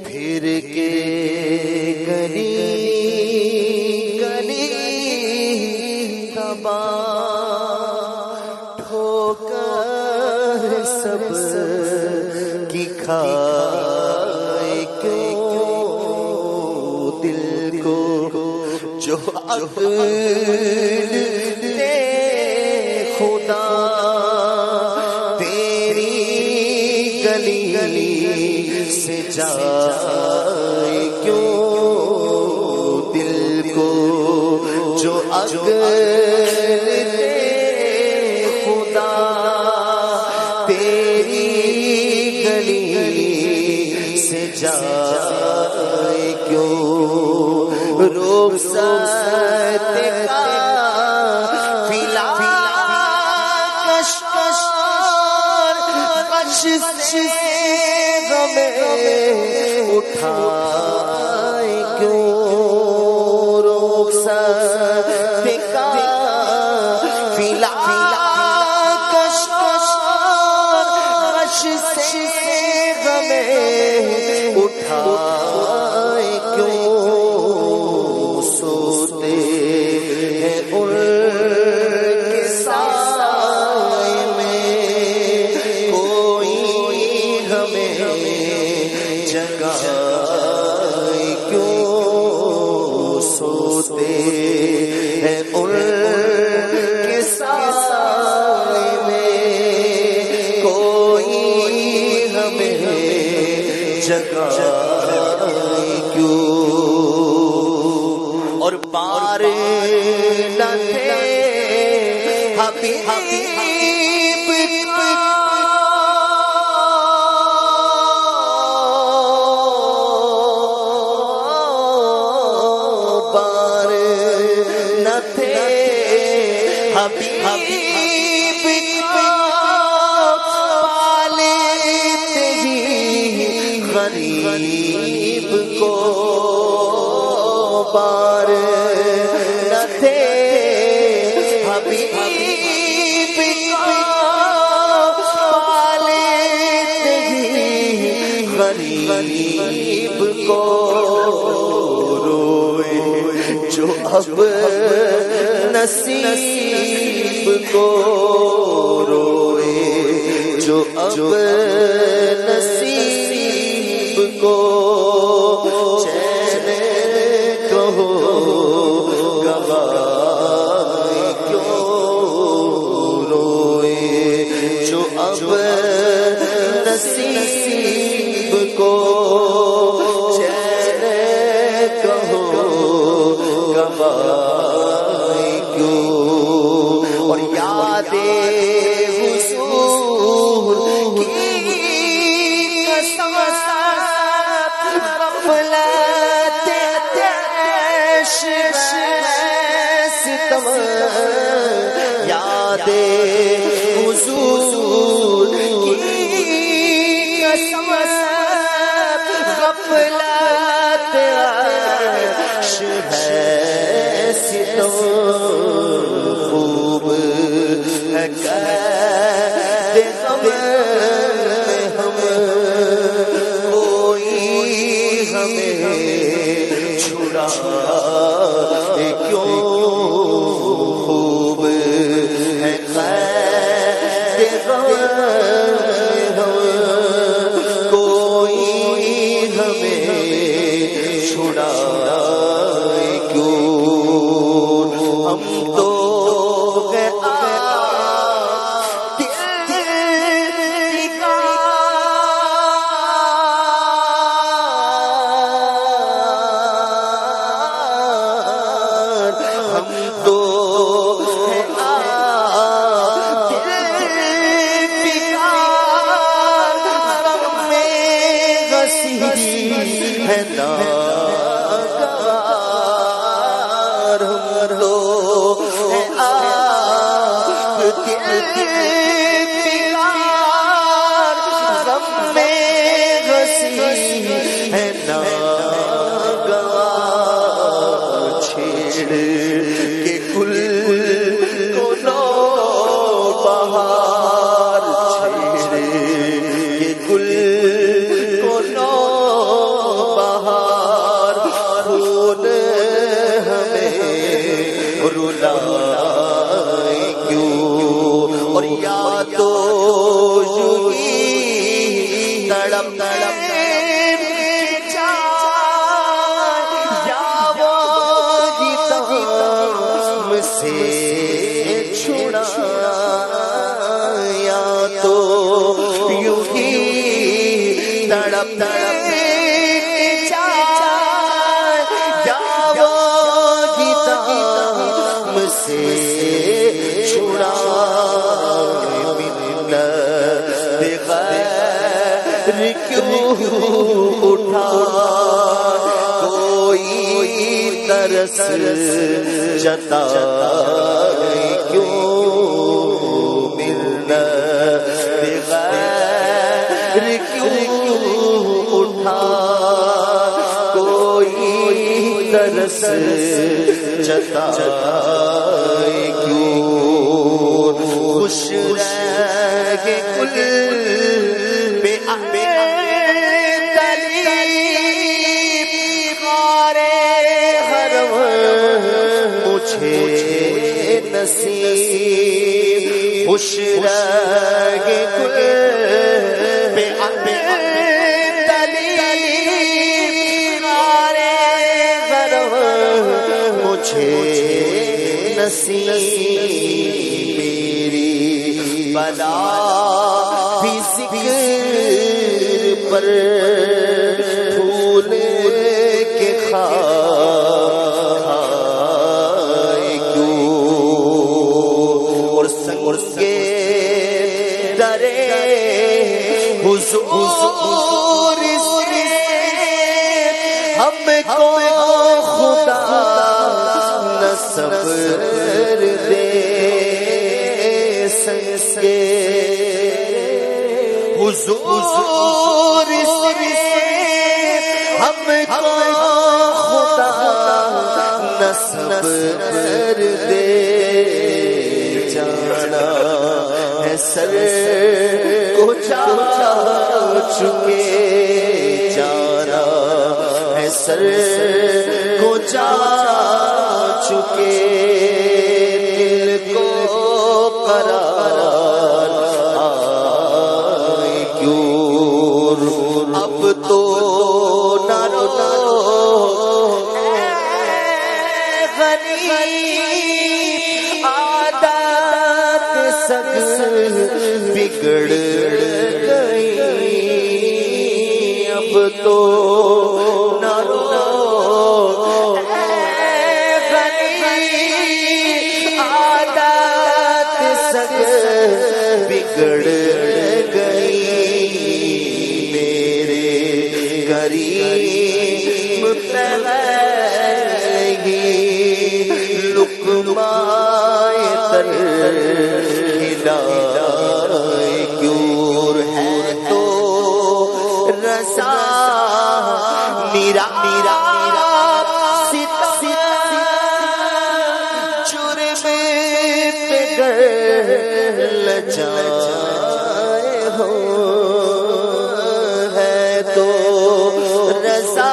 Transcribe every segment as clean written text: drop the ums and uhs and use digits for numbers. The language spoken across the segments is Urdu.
پھر کے گلی گلی تباہ ٹھوکر سب کی کھائے کیوں دل کو جو عقل دے خدا تیری گلی گلی سے جائے کیوں دل کو جو عقل دے خدا تیری گلی سے جائے کیوں روک سکتے کا فلا کش کش کش سے غم اٹھائے کیوں روک سکتے کا فلا کش کش کش سے غم اٹھائے کیوں سوتے ہیں ان کے سائے میں کوئی ہمیں جگائے کیوں سوتے ہیں ان کے سائے میں کوئی ہمیں جگائے کیوں اور بار نہ تھے حبیب کا بار نہ تھے حبیب کا پالتے ہی غریب کو بار نہ تھے حبیب کا پالتے ہی غریب کو روئے جو اب نصیب کو روئے جو اب نصیب کو چین کہو گواہ کیوں روئے جو اب نصیب کو چین کہو گواہ کیوں اور یاد حضور کی قسم غفلت عیش ستم یاد حضور کی قسم غفلت عیش ستم خوب ہے قید غم میں ہم کوئی ہمیں چھڑائے کیوں خوب ہے قید غم میں ہم کوئی ہمیں چھڑائے کیوں ہم تو ہے ناگار ہم لو ہے آپ دل پیار غم میں غسی ہے ناگار چھیڑ کے گل کو نو بہار چھیڑ کے گل سے چھڑا یا تو یوں ہی تڑپ تڑپ یا وہ دم سے چھڑا بغیر کیوں اٹھا کوئی ترس جتا کیوں ملنا بغیر کیوں اٹھا کوئی ترس جتا کیوں خوش رہے کل بے نصیب خوش رہے کل بے تلیب مارے غرب مجھے نصیب میری بلا بھی ذکر پر پھول کے حضور سے ہم کو خدا نہ صبر دے سکے حضور سے ہم کو خدا نہ صبر دے جانا ہے سر کو جا چکے جانا ہے سر کو جا چکے دل کو قرار آئے کیوں اب تو نہ رو غنی عادت سگ بگڑ اب تو نہ رو غنی عادت سگ بگڑ گئی میرے غریب تلگی لقمائے تر ہدائے کیوں ہے تو رسا میرا جرم پہ گل جائے ہو ہے تو رسا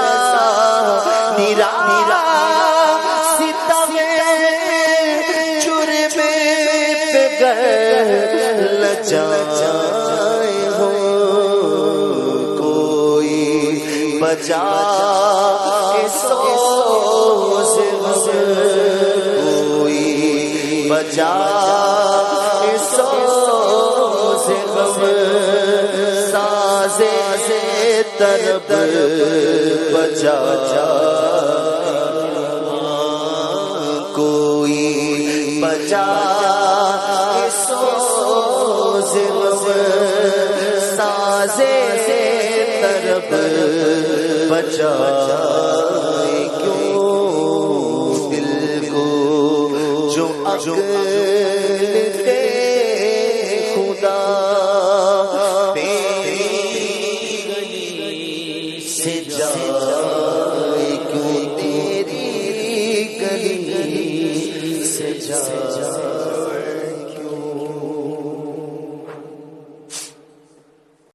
میرا ستم جرم پہ گل جائے ہو بجا سوز کوئی بجا سوز غم ساز طرب بجا کوئی بجا سوز غم ساز طرب بچا کیوں دل کو جو عقل دے خدا تیری گلی سے جا